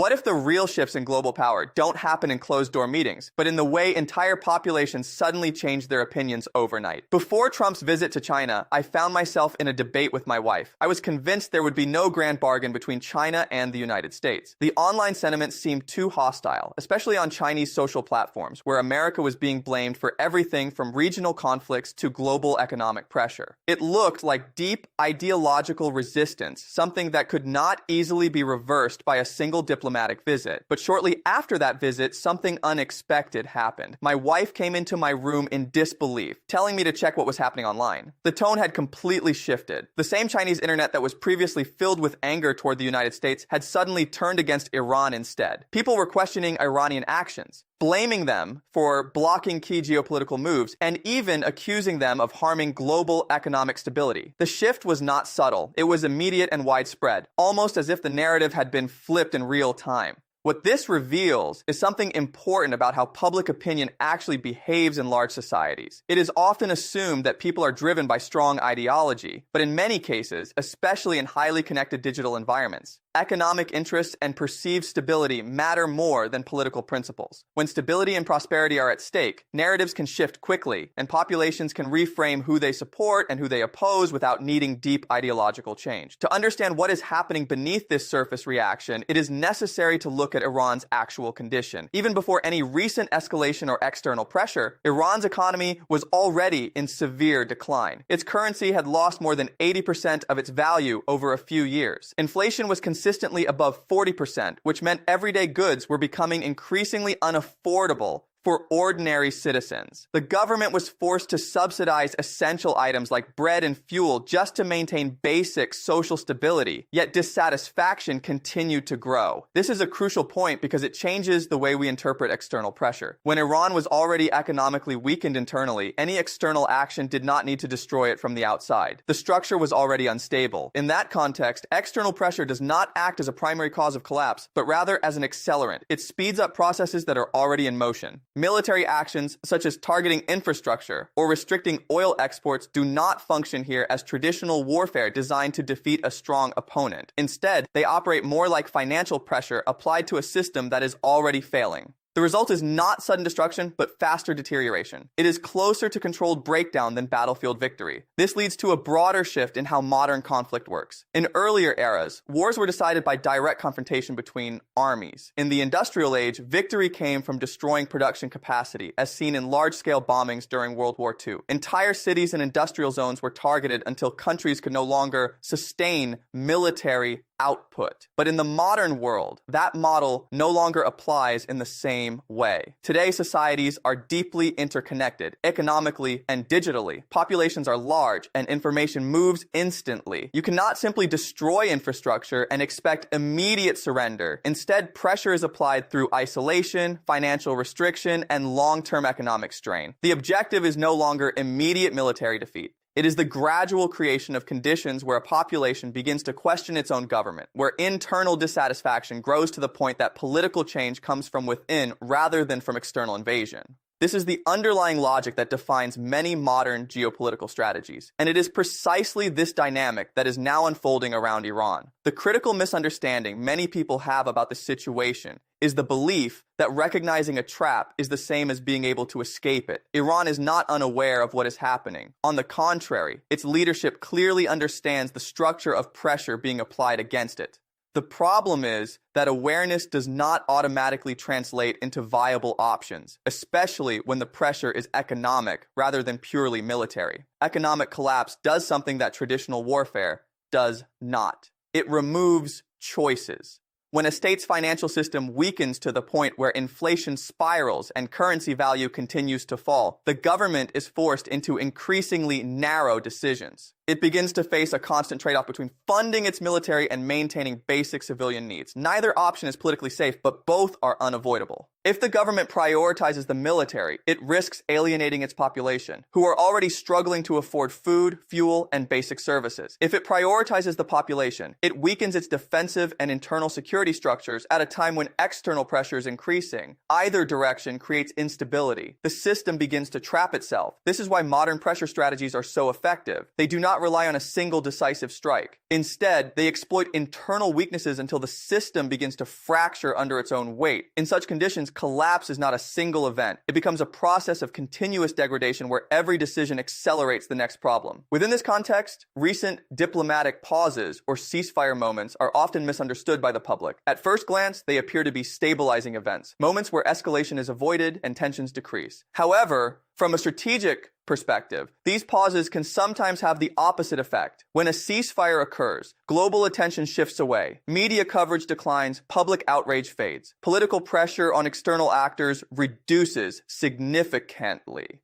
What if the real shifts in global power don't happen in closed-door meetings, but in the way entire populations suddenly change their opinions overnight? Before Trump's visit to China, I found myself in a debate with my wife. I was convinced there would be no grand bargain between China and the United States. The online sentiment seemed too hostile, especially on Chinese social platforms, where America was being blamed for everything from regional conflicts to global economic pressure. It looked like deep ideological resistance, something that could not easily be reversed by a single diplomatic visit. But shortly after that visit, something unexpected happened. My wife came into my room in disbelief, telling me to check what was happening online. The tone had completely shifted. The same Chinese internet that was previously filled with anger toward the United States had suddenly turned against Iran instead. People were questioning Iranian actions, blaming them for blocking key geopolitical moves, and even accusing them of harming global economic stability. The shift was not subtle. It was immediate and widespread, almost as if the narrative had been flipped in real time. What this reveals is something important about how public opinion actually behaves in large societies. It is often assumed that people are driven by strong ideology, but in many cases, especially in highly connected digital environments, economic interests and perceived stability matter more than political principles. When stability and prosperity are at stake, narratives can shift quickly, and populations can reframe who they support and who they oppose without needing deep ideological change. To understand what is happening beneath this surface reaction, it is necessary to look at Iran's actual condition. Even before any recent escalation or external pressure, Iran's economy was already in severe decline. Its currency had lost more than 80% of its value over a few years. Inflation was consistently above 40%, which meant everyday goods were becoming increasingly unaffordable for ordinary citizens. The government was forced to subsidize essential items like bread and fuel just to maintain basic social stability, yet dissatisfaction continued to grow. This is a crucial point because it changes the way we interpret external pressure. When Iran was already economically weakened internally, any external action did not need to destroy it from the outside. The structure was already unstable. In that context, external pressure does not act as a primary cause of collapse, but rather as an accelerant. It speeds up processes that are already in motion. Military actions such as targeting infrastructure or restricting oil exports do not function here as traditional warfare designed to defeat a strong opponent. Instead, they operate more like financial pressure applied to a system that is already failing. The result is not sudden destruction, but faster deterioration. It is closer to controlled breakdown than battlefield victory. This leads to a broader shift in how modern conflict works. In earlier eras, wars were decided by direct confrontation between armies. In the industrial age, victory came from destroying production capacity, as seen in large-scale bombings during World War II. Entire cities and industrial zones were targeted until countries could no longer sustain military output. But in the modern world, that model no longer applies in the same way. Today, societies are deeply interconnected, economically and digitally. Populations are large, and information moves instantly. You cannot simply destroy infrastructure and expect immediate surrender. Instead, pressure is applied through isolation, financial restriction, and long-term economic strain. The objective is no longer immediate military defeat. It is the gradual creation of conditions where a population begins to question its own government, where internal dissatisfaction grows to the point that political change comes from within rather than from external invasion. This is the underlying logic that defines many modern geopolitical strategies, and it is precisely this dynamic that is now unfolding around Iran. The critical misunderstanding many people have about the situation is the belief that recognizing a trap is the same as being able to escape it. Iran is not unaware of what is happening. On the contrary, its leadership clearly understands the structure of pressure being applied against it. The problem is that awareness does not automatically translate into viable options, especially when the pressure is economic rather than purely military. Economic collapse does something that traditional warfare does not. It removes choices. When a state's financial system weakens to the point where inflation spirals and currency value continues to fall, the government is forced into increasingly narrow decisions. It begins to face a constant trade-off between funding its military and maintaining basic civilian needs. Neither option is politically safe, but both are unavoidable. If the government prioritizes the military, it risks alienating its population, who are already struggling to afford food, fuel, and basic services. If it prioritizes the population, it weakens its defensive and internal security structures at a time when external pressure is increasing. Either direction creates instability. The system begins to trap itself. This is why modern pressure strategies are so effective. They do not not rely on a single decisive strike. Instead, they exploit internal weaknesses until the system begins to fracture under its own weight. In such conditions, collapse is not a single event. It becomes a process of continuous degradation where every decision accelerates the next problem. Within this context, recent diplomatic pauses or ceasefire moments are often misunderstood by the public. At first glance, they appear to be stabilizing events, moments where escalation is avoided and tensions decrease. However, from a strategic perspective, these pauses can sometimes have the opposite effect. When a ceasefire occurs, global attention shifts away, media coverage declines, public outrage fades, political pressure on external actors reduces significantly.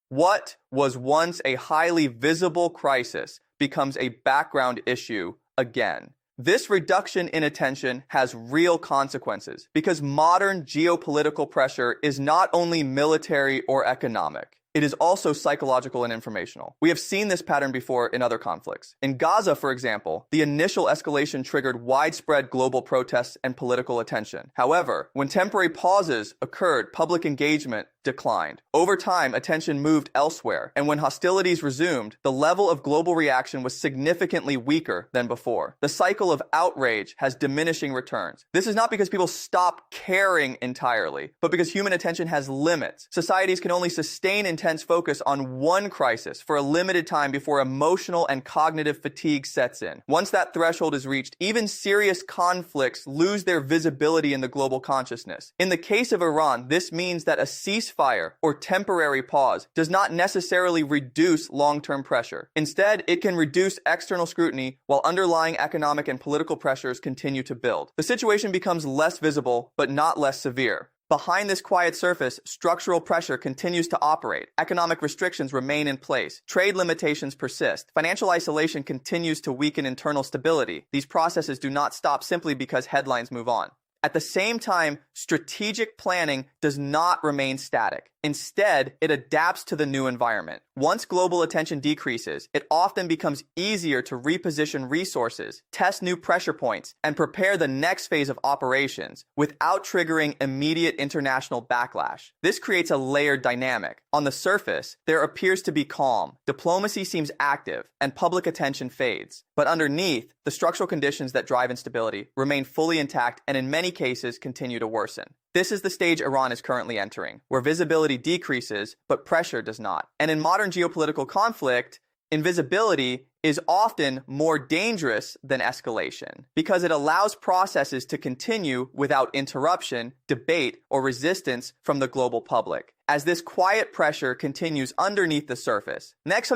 What was once a highly visible crisis becomes a background issue again. This reduction in attention has real consequences because modern geopolitical pressure is not only military or economic. It is also psychological and informational. We have seen this pattern before in other conflicts. In Gaza, for example, the initial escalation triggered widespread global protests and political attention. However, when temporary pauses occurred, public engagement declined. Over time, attention moved elsewhere, and when hostilities resumed, the level of global reaction was significantly weaker than before. The cycle of outrage has diminishing returns. This is not because people stop caring entirely, but because human attention has limits. Societies can only sustain intense focus on one crisis for a limited time before emotional and cognitive fatigue sets in. Once that threshold is reached, even serious conflicts lose their visibility in the global consciousness. In the case of Iran, this means that a ceasefire or temporary pause does not necessarily reduce long-term pressure. Instead, it can reduce external scrutiny while underlying economic and political pressures continue to build. The situation becomes less visible, but not less severe. Behind this quiet surface, structural pressure continues to operate. Economic restrictions remain in place. Trade limitations persist. Financial isolation continues to weaken internal stability. These processes do not stop simply because headlines move on. At the same time, strategic planning does not remain static. Instead, it adapts to the new environment. Once global attention decreases, it often becomes easier to reposition resources, test new pressure points, and prepare the next phase of operations without triggering immediate international backlash. This creates a layered dynamic. On the surface, there appears to be calm, diplomacy seems active, and public attention fades. But underneath, the structural conditions that drive instability remain fully intact and in many cases continue to worsen. This is the stage Iran is currently entering, where visibility decreases, but pressure does not. And in modern geopolitical conflict, invisibility is often more dangerous than escalation because it allows processes to continue without interruption, debate, or resistance from the global public. As this quiet pressure continues underneath the surface. Next,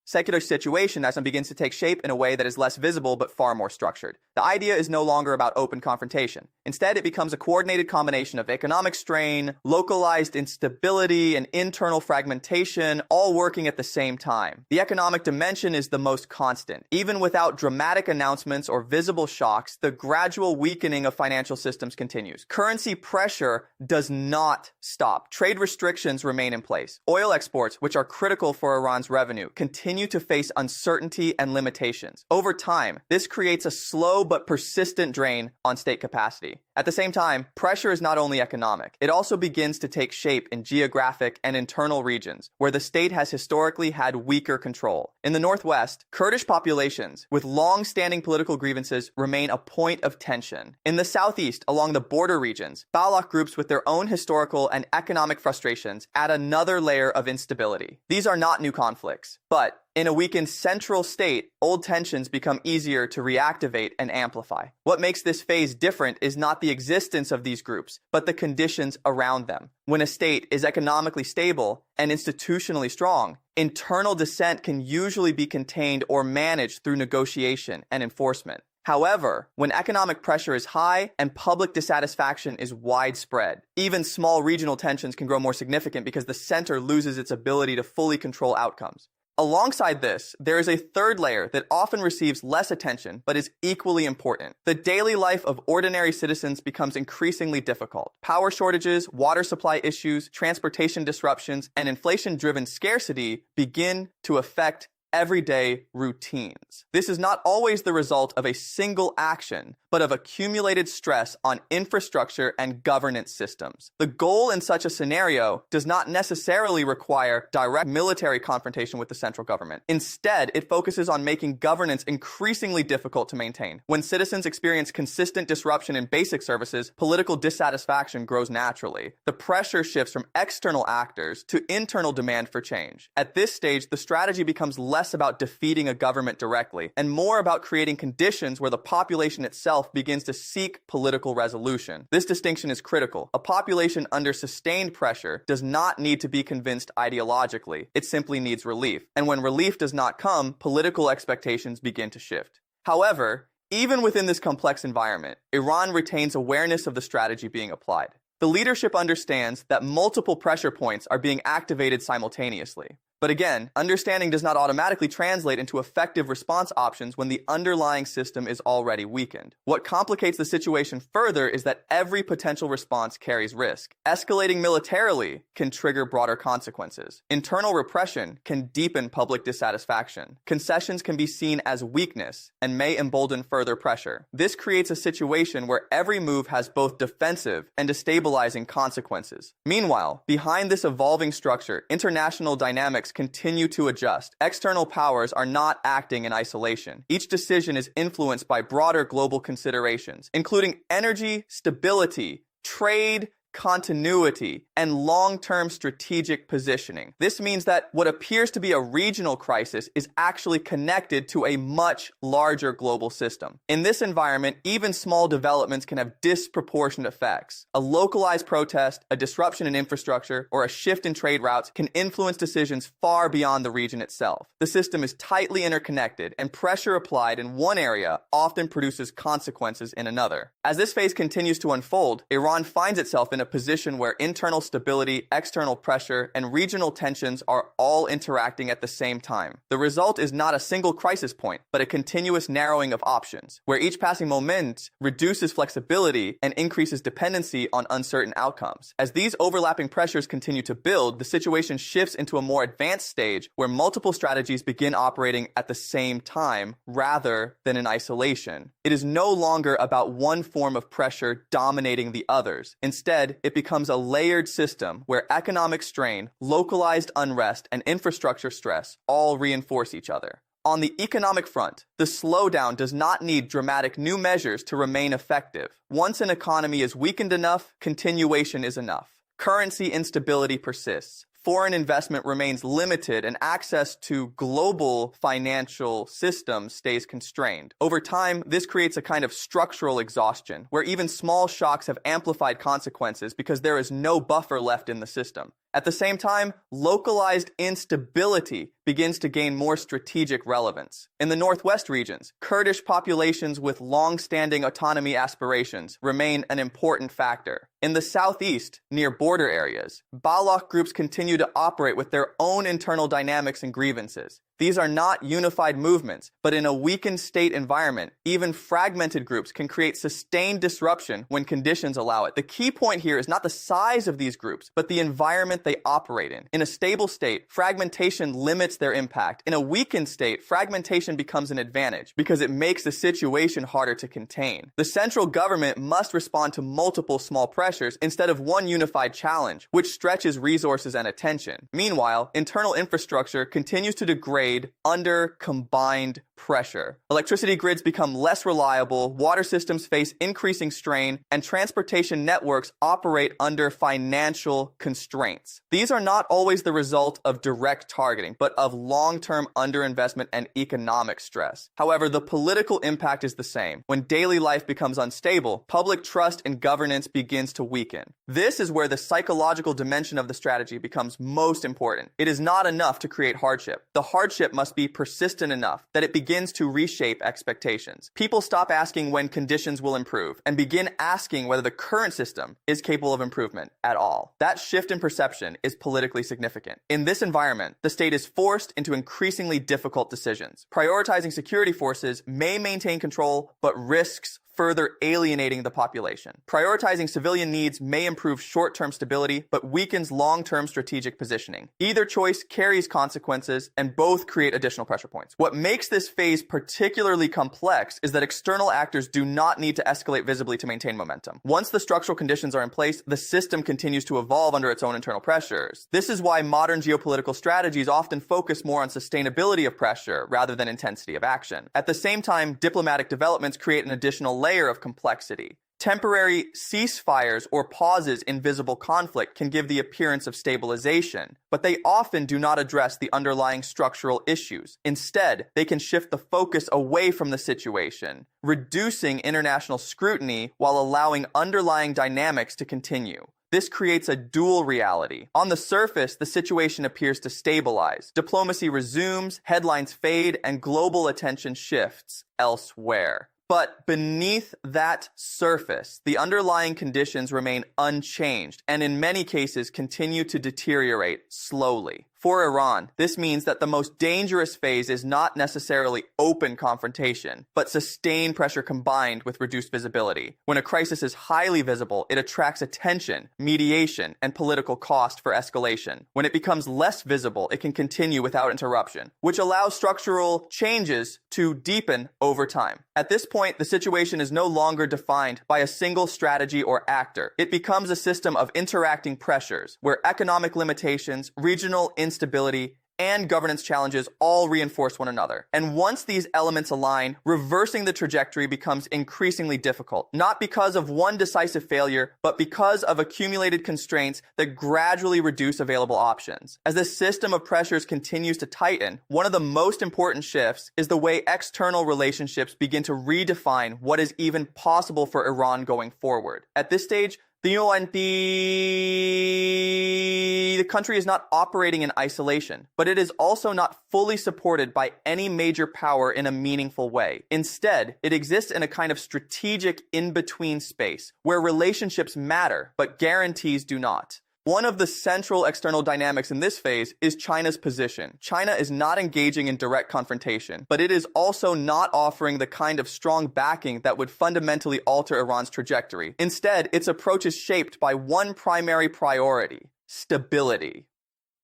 secular situation as one begins to take shape in a way that is less visible but far more structured. The idea is no longer about open confrontation. Instead, it becomes a coordinated combination of economic strain, localized instability, and internal fragmentation, all working at the same time. The economic dimension is the most constant. Even without dramatic announcements or visible shocks, the gradual weakening of financial systems continues. Currency pressure does not stop. Trade restrictions remain in place. Oil exports, which are critical for Iran's revenue, continue to face uncertainty and limitations. Over time, this creates a slow but persistent drain on state capacity. At the same time, pressure is not only economic. It also begins to take shape in geographic and internal regions where the state has historically had weaker control. In the northwest, Kurdish populations with long-standing political grievances remain a point of tension. In the southeast, along the border regions, Baloch groups with their own historical and economic frustrations add another layer of instability. These are not new conflicts, but in a weakened central state, old tensions become easier to reactivate and amplify. What makes this phase different is not the existence of these groups, but the conditions around them. When a state is economically stable and institutionally strong, internal dissent can usually be contained or managed through negotiation and enforcement. However, when economic pressure is high and public dissatisfaction is widespread, even small regional tensions can grow more significant because the center loses its ability to fully control outcomes. Alongside this, there is a third layer that often receives less attention but is equally important. The daily life of ordinary citizens becomes increasingly difficult. Power shortages, water supply issues, transportation disruptions, and inflation-driven scarcity begin to affect everyday routines. This is not always the result of a single action, but of accumulated stress on infrastructure and governance systems. The goal in such a scenario does not necessarily require direct military confrontation with the central government. Instead, it focuses on making governance increasingly difficult to maintain. When citizens experience consistent disruption in basic services, political dissatisfaction grows naturally. The pressure shifts from external actors to internal demand for change. At this stage, the strategy becomes less about defeating a government directly and more about creating conditions where the population itself begins to seek political resolution. This distinction is critical. A population under sustained pressure does not need to be convinced ideologically. It simply needs relief. And when relief does not come, political expectations begin to shift. However, even within this complex environment, Iran retains awareness of the strategy being applied. The leadership understands that multiple pressure points are being activated simultaneously. But again, understanding does not automatically translate into effective response options when the underlying system is already weakened. What complicates the situation further is that every potential response carries risk. Escalating militarily can trigger broader consequences. Internal repression can deepen public dissatisfaction. Concessions can be seen as weakness and may embolden further pressure. This creates a situation where every move has both defensive and destabilizing consequences. Meanwhile, behind this evolving structure, international dynamics continue to adjust. External powers are not acting in isolation. Each decision is influenced by broader global considerations, including energy, stability, trade, continuity, and long-term strategic positioning. This means that what appears to be a regional crisis is actually connected to a much larger global system. In this environment, even small developments can have disproportionate effects. A localized protest, a disruption in infrastructure, or a shift in trade routes can influence decisions far beyond the region itself. The system is tightly interconnected, and pressure applied in one area often produces consequences in another. As this phase continues to unfold, Iran finds itself in a position where internal stability, external pressure, and regional tensions are all interacting at the same time. The result is not a single crisis point, but a continuous narrowing of options, where each passing moment reduces flexibility and increases dependency on uncertain outcomes. As these overlapping pressures continue to build, the situation shifts into a more advanced stage where multiple strategies begin operating at the same time rather than in isolation. It is no longer about one form of pressure dominating the others. Instead, it becomes a layered system where economic strain, localized unrest, and infrastructure stress all reinforce each other. On the economic front, the slowdown does not need dramatic new measures to remain effective. Once an economy is weakened enough, continuation is enough. Currency instability persists. Foreign investment remains limited and access to global financial systems stays constrained. Over time, this creates a kind of structural exhaustion, where even small shocks have amplified consequences because there is no buffer left in the system. At the same time, localized instability begins to gain more strategic relevance. In the northwest regions, Kurdish populations with long-standing autonomy aspirations remain an important factor. In the southeast, near border areas, Baloch groups continue to operate with their own internal dynamics and grievances. These are not unified movements, but in a weakened state environment, even fragmented groups can create sustained disruption when conditions allow it. The key point here is not the size of these groups, but the environment they operate in. In a stable state, fragmentation limits their impact. In a weakened state, fragmentation becomes an advantage because it makes the situation harder to contain. The central government must respond to multiple small pressures instead of one unified challenge, which stretches resources and attention. Meanwhile, internal infrastructure continues to degrade under combined pressure. Electricity grids become less reliable, water systems face increasing strain, and transportation networks operate under financial constraints. These are not always the result of direct targeting, but of long-term underinvestment and economic stress. However, the political impact is the same. When daily life becomes unstable, public trust in governance begins to weaken. This is where the psychological dimension of the strategy becomes most important. It is not enough to create hardship. The hardship must be persistent enough that it begins to reshape expectations. People stop asking when conditions will improve and begin asking whether the current system is capable of improvement at all. That shift in perception is politically significant. In this environment, the state is forced into increasingly difficult decisions. Prioritizing security forces may maintain control, but risks further alienating the population. Prioritizing civilian needs may improve short-term stability, but weakens long-term strategic positioning. Either choice carries consequences, and both create additional pressure points. What makes this phase particularly complex is that external actors do not need to escalate visibly to maintain momentum. Once the structural conditions are in place, the system continues to evolve under its own internal pressures. This is why modern geopolitical strategies often focus more on sustainability of pressure rather than intensity of action. At the same time, diplomatic developments create an additional layer of complexity. Temporary ceasefires or pauses in visible conflict can give the appearance of stabilization, but they often do not address the underlying structural issues. Instead, they can shift the focus away from the situation, reducing international scrutiny while allowing underlying dynamics to continue. This creates a dual reality. On the surface, the situation appears to stabilize. Diplomacy resumes, headlines fade, and global attention shifts elsewhere. But beneath that surface, the underlying conditions remain unchanged and in many cases continue to deteriorate slowly. For Iran, this means that the most dangerous phase is not necessarily open confrontation, but sustained pressure combined with reduced visibility. When a crisis is highly visible, it attracts attention, mediation, and political cost for escalation. When it becomes less visible, it can continue without interruption, which allows structural changes to deepen over time. At this point, the situation is no longer defined by a single strategy or actor. It becomes a system of interacting pressures, where economic limitations, regional instability, and governance challenges all reinforce one another. And once these elements align, reversing the trajectory becomes increasingly difficult, not because of one decisive failure, but because of accumulated constraints that gradually reduce available options. As the system of pressures continues to tighten, one of the most important shifts is the way external relationships begin to redefine what is even possible for Iran going forward. At this stage, the country is not operating in isolation, but it is also not fully supported by any major power in a meaningful way. Instead, it exists in a kind of strategic in-between space where relationships matter, but guarantees do not. One of the central external dynamics in this phase is China's position. China is not engaging in direct confrontation, but it is also not offering the kind of strong backing that would fundamentally alter Iran's trajectory. Instead, its approach is shaped by one primary priority: stability.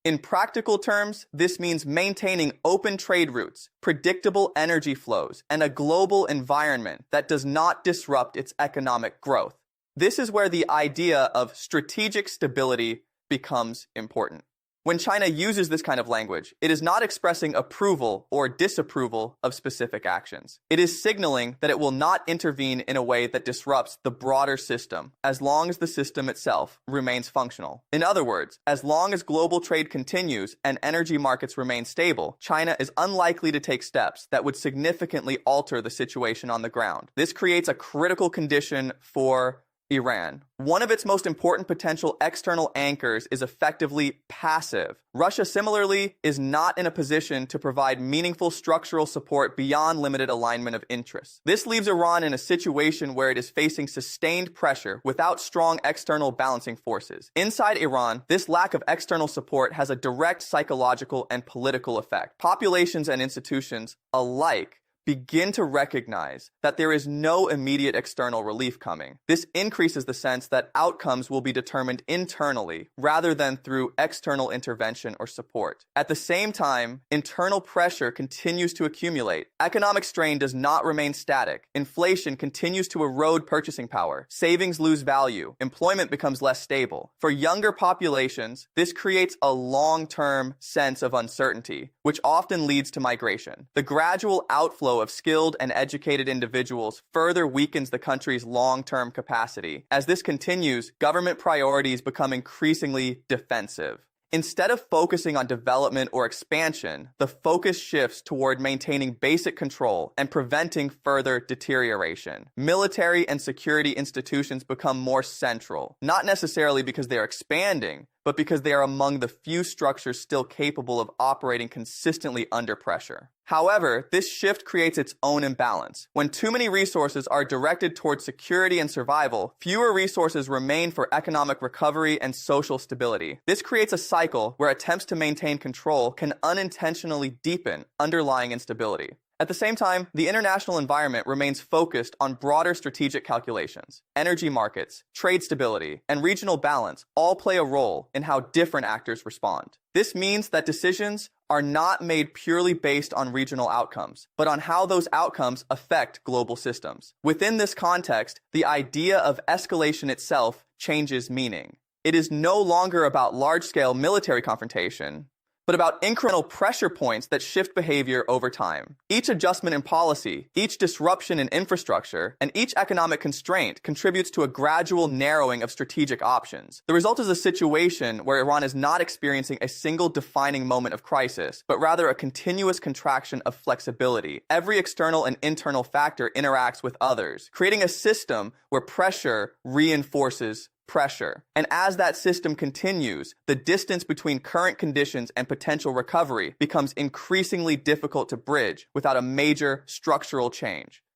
In practical terms, this means maintaining open trade routes, predictable energy flows, and a global environment that does not disrupt its economic growth. This is where the idea of strategic stability becomes important. When China uses this kind of language, it is not expressing approval or disapproval of specific actions. It is signaling that it will not intervene in a way that disrupts the broader system, as long as the system itself remains functional. In other words, as long as global trade continues and energy markets remain stable, China is unlikely to take steps that would significantly alter the situation on the ground. This creates a critical condition for Iran. One of its most important potential external anchors is effectively passive. Russia, similarly, is not in a position to provide meaningful structural support beyond limited alignment of interests. This leaves Iran in a situation where it is facing sustained pressure without strong external balancing forces. Inside Iran, this lack of external support has a direct psychological and political effect. Populations and institutions alike begin to recognize that there is no immediate external relief coming. This increases the sense that outcomes will be determined internally rather than through external intervention or support. At the same time, internal pressure continues to accumulate. Economic strain does not remain static. Inflation continues to erode purchasing power. Savings lose value. Employment becomes less stable. For younger populations, this creates a long-term sense of uncertainty, which often leads to migration. The gradual outflow of skilled and educated individuals further weakens the country's long-term capacity. As this continues, government priorities become increasingly defensive. Instead of focusing on development or expansion, the focus shifts toward maintaining basic control and preventing further deterioration. Military and security institutions become more central, not necessarily because they are expanding, but because they are among the few structures still capable of operating consistently under pressure. However, this shift creates its own imbalance. When too many resources are directed toward security and survival, fewer resources remain for economic recovery and social stability. This creates a cycle where attempts to maintain control can unintentionally deepen underlying instability. At the same time, the international environment remains focused on broader strategic calculations. Energy markets, trade stability, and regional balance all play a role in how different actors respond. This means that decisions are not made purely based on regional outcomes, but on how those outcomes affect global systems. Within this context, the idea of escalation itself changes meaning. It is no longer about large-scale military confrontation, but about incremental pressure points that shift behavior over time. Each adjustment in policy, each disruption in infrastructure, and each economic constraint contributes to a gradual narrowing of strategic options. The result is a situation where Iran is not experiencing a single defining moment of crisis, but rather a continuous contraction of flexibility. Every external and internal factor interacts with others, creating a system where pressure reinforces pressure. And as that system continues, the distance between current conditions and potential recovery becomes increasingly difficult to bridge without a major structural change.